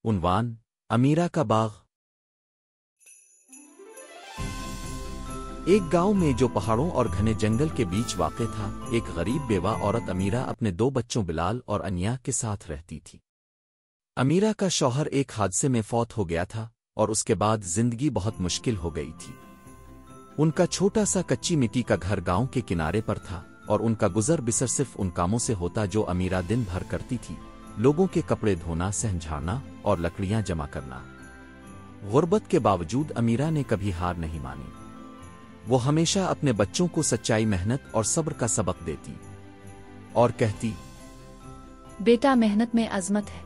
عنوان: امیرہ کا باغ۔ ایک گاؤں میں جو پہاڑوں اور گھنے جنگل کے بیچ واقع تھا، ایک غریب بیوہ عورت امیرہ اپنے 2 بچوں بلال اور انیا کے ساتھ رہتی تھی۔ امیرہ کا شوہر ایک حادثے میں فوت ہو گیا تھا اور اس کے بعد زندگی بہت مشکل ہو گئی تھی۔ ان کا چھوٹا سا کچی مٹی کا گھر گاؤں کے کنارے پر تھا اور ان کا گزر بسر صرف ان کاموں سے ہوتا جو امیرہ دن بھر کرتی تھی: لوگوں کے کپڑے دھونا، صحن جھاڑنا اور لکڑیاں جمع کرنا۔ غربت کے باوجود امیرہ نے کبھی ہار نہیں مانی۔ وہ ہمیشہ اپنے بچوں کو سچائی، محنت اور صبر کا سبق دیتی اور کہتی: بیٹا، محنت میں عظمت ہے۔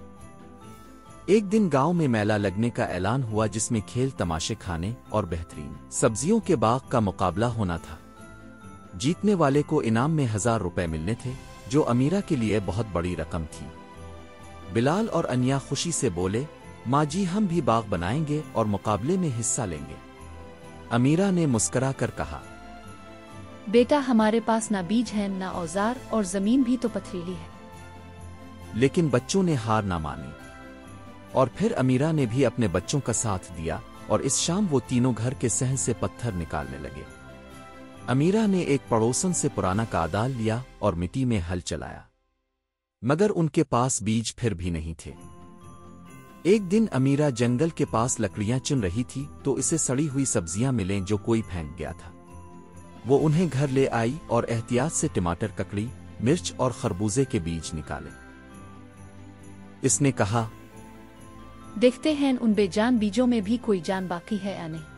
ایک دن گاؤں میں میلہ لگنے کا اعلان ہوا جس میں کھیل، تماشے، کھانے اور بہترین سبزیوں کے باغ کا مقابلہ ہونا تھا۔ جیتنے والے کو انعام میں 1000 روپے ملنے تھے، جو امیرہ کے لیے بہت بڑی رقم تھی۔ بلال اور انیا خوشی سے بولے: ماں جی، ہم بھی باغ بنائیں گے اور مقابلے میں حصہ لیں گے۔ امیرہ نے مسکرا کر کہا: بیٹا، ہمارے پاس نہ بیج ہے، نہ اوزار، اور زمین بھی تو پتھریلی ہے۔ لیکن بچوں نے ہار نہ مانی اور پھر امیرہ نے بھی اپنے بچوں کا ساتھ دیا اور اس شام وہ تینوں گھر کے صحن سے پتھر نکالنے لگے۔ امیرہ نے ایک پڑوسن سے پرانا کادال لیا اور مٹی میں ہل چلایا، مگر ان کے پاس بیج پھر بھی نہیں تھے۔ ایک دن امیرہ جنگل کے پاس لکڑیاں چن رہی تھی تو اسے سڑی ہوئی سبزیاں ملیں جو کوئی پھینک گیا تھا۔ وہ انہیں گھر لے آئی اور احتیاط سے ٹماٹر، ککڑی، مرچ اور خربوزے کے بیج نکالے۔ اس نے کہا: دیکھتے ہیں ان بے جان بیجوں میں بھی کوئی جان باقی ہے یا نہیں۔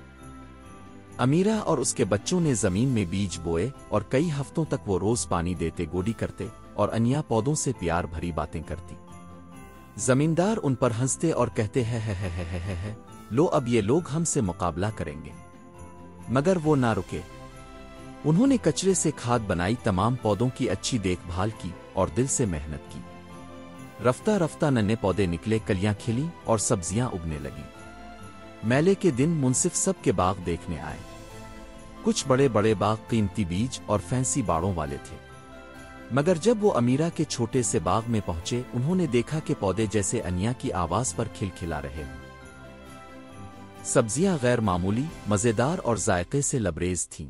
امیرہ اور اس کے بچوں نے زمین میں بیج بوئے اور کئی ہفتوں تک وہ روز پانی دیتے، گوڈی کرتے اور انیا پودوں سے پیار بھری باتیں کرتی۔ زمیندار ان پر ہنستے اور کہتے ہے لو، اب یہ لوگ ہم سے مقابلہ کریں گے۔ مگر وہ نہ رکے۔ انہوں نے کچرے سے کھاد بنائی، تمام پودوں کی اچھی دیکھ بھال کی اور دل سے محنت کی۔ رفتہ رفتہ ننے پودے نکلے، کلیاں کھلیں اور سبزیاں اگنے لگیں۔ میلے کے دن منصف سب کے باغ دیکھنے آئے۔ کچھ بڑے بڑے باغ قیمتی بیج اور فینسی باڑوں والے تھے، مگر جب وہ امیرہ کے چھوٹے سے باغ میں پہنچے، انہوں نے دیکھا کہ پودے جیسے انیا کی آواز پر کھلکھلا رہے ہیں۔ سبزیاں غیر معمولی، مزیدار اور ذائقے سے لبریز تھیں۔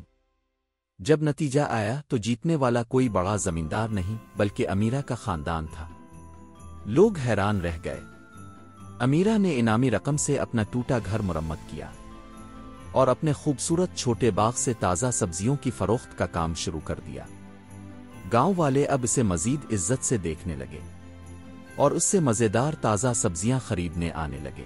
جب نتیجہ آیا تو جیتنے والا کوئی بڑا زمیندار نہیں بلکہ امیرہ کا خاندان تھا۔ لوگ حیران رہ گئے۔ امیرہ نے انعامی رقم سے اپنا ٹوٹا گھر مرمت کیا اور اپنے خوبصورت چھوٹے باغ سے تازہ سبزیوں کی فروخت کا کام شروع کر دیا۔ گاؤں والے اب اسے مزید عزت سے دیکھنے لگے اور اس سے مزیدار تازہ سبزیاں خریدنے آنے لگے۔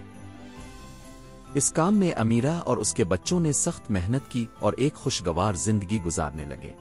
اس کام میں امیرہ اور اس کے بچوں نے سخت محنت کی اور ایک خوشگوار زندگی گزارنے لگے۔